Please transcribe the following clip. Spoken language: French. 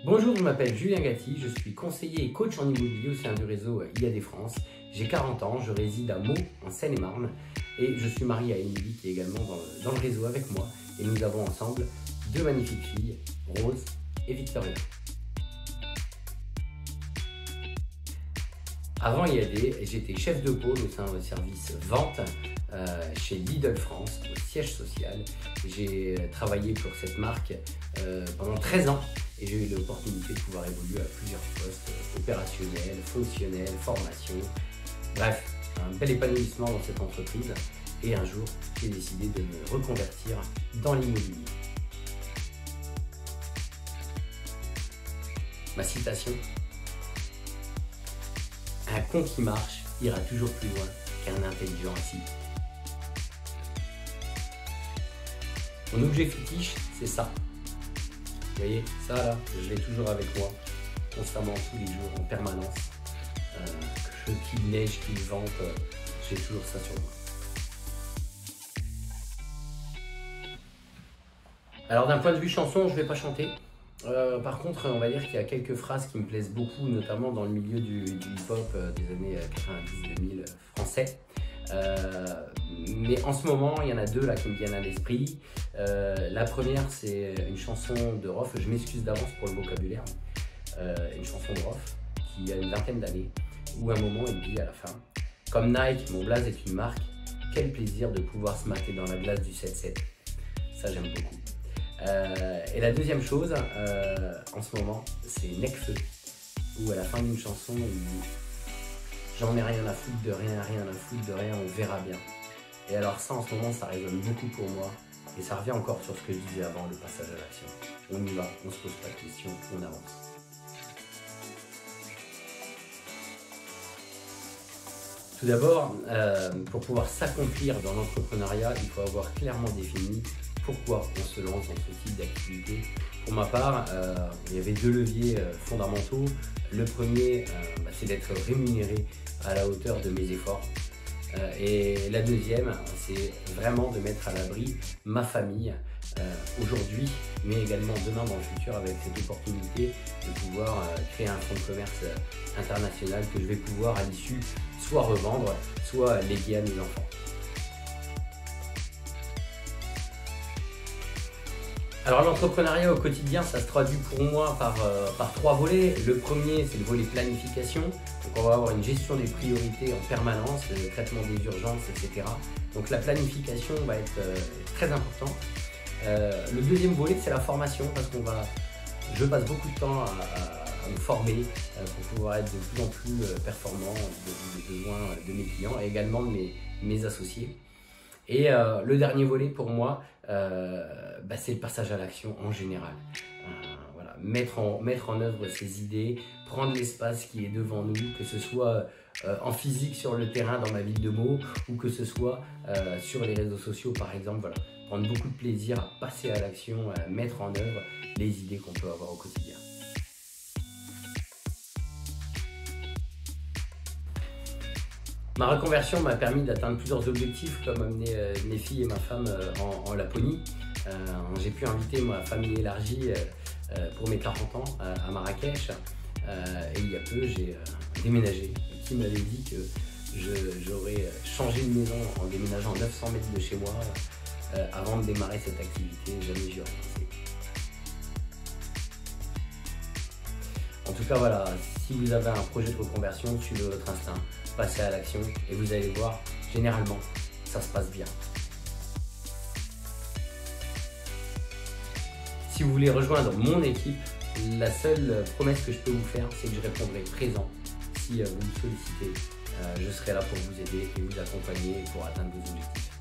Bonjour, je m'appelle Julien Gatti, je suis conseiller et coach en immobilier au sein du réseau IAD France. J'ai 40 ans, je réside à Meaux, en Seine-et-Marne, et je suis marié à Émilie qui est également dans le réseau avec moi. Et nous avons ensemble deux magnifiques filles, Rose et Victoria. Avant IAD, j'étais chef de pôle au sein du service vente chez Lidl France, au siège social. J'ai travaillé pour cette marque pendant 13 ans et j'ai eu l'opportunité de pouvoir évoluer à plusieurs postes opérationnels, fonctionnels, formation. Bref, un bel épanouissement dans cette entreprise. Et un jour, j'ai décidé de me reconvertir dans l'immobilier. Ma citation: un con qui marche ira toujours plus loin qu'un intelligent assis. Mon objet fétiche, c'est ça. Vous voyez, ça là, je l'ai toujours avec moi, constamment, tous les jours, en permanence. Qu'il neige, qu'il vente, j'ai toujours ça sur moi. Alors d'un point de vue chanson, je ne vais pas chanter. Par contre, on va dire qu'il y a quelques phrases qui me plaisent beaucoup, notamment dans le milieu du hip-hop des années 90-2000 français. Mais en ce moment, il y en a deux là qui me viennent à l'esprit. La première, c'est une chanson de Rof, je m'excuse d'avance pour le vocabulaire, une chanson de Rof qui a une vingtaine d'années, où à un moment il dit à la fin: comme Nike, mon blaze est une marque, quel plaisir de pouvoir se mater dans la glace du 7-7. Ça, j'aime beaucoup. Et la deuxième chose, en ce moment, c'est Nekfeu, où à la fin d'une chanson, il dit: j'en ai rien à foutre de rien, rien à foutre de rien, on verra bien. Et alors ça, en ce moment, ça résonne beaucoup pour moi. Et ça revient encore sur ce que je disais avant, le passage à l'action. On y va, on se pose pas de questions, on avance. Tout d'abord, pour pouvoir s'accomplir dans l'entrepreneuriat, il faut avoir clairement défini pourquoi on se lance dans ce type d'activité. Pour ma part, il y avait deux leviers fondamentaux. Le premier, c'est d'être rémunéré à la hauteur de mes efforts. Et la deuxième, c'est vraiment de mettre à l'abri ma famille aujourd'hui, mais également demain dans le futur, avec cette opportunité de pouvoir créer un fonds de commerce international que je vais pouvoir à l'issue soit revendre, soit léguer à mes enfants. Alors l'entrepreneuriat au quotidien, ça se traduit pour moi par trois volets. Le premier, c'est le volet planification. Donc on va avoir une gestion des priorités en permanence, le traitement des urgences, etc. Donc la planification va être très importante. Le deuxième volet, c'est la formation, parce je passe beaucoup de temps à me former pour pouvoir être de plus en plus performant aux besoins de mes clients et également de mes associés. Et le dernier volet pour moi, c'est le passage à l'action en général. Voilà, mettre en œuvre ses idées, prendre l'espace qui est devant nous, que ce soit en physique sur le terrain dans ma ville de Meaux ou que ce soit sur les réseaux sociaux par exemple. Voilà, prendre beaucoup de plaisir à passer à l'action, à mettre en œuvre les idées qu'on peut avoir au quotidien. Ma reconversion m'a permis d'atteindre plusieurs objectifs, comme amener mes filles et ma femme en Laponie. J'ai pu inviter ma famille élargie pour mes 40 ans à Marrakech. Et il y a peu, j'ai déménagé. Qui m'avait dit que j'aurais changé de maison en déménageant à 900 mètres de chez moi avant de démarrer cette activité. Jamais j'y aurais pensé. En tout cas, voilà, si vous avez un projet de reconversion, suivez votre instinct, passez à l'action et vous allez voir, généralement, ça se passe bien. Si vous voulez rejoindre mon équipe, la seule promesse que je peux vous faire, c'est que je répondrai présent. Si vous me sollicitez, je serai là pour vous aider et vous accompagner pour atteindre vos objectifs.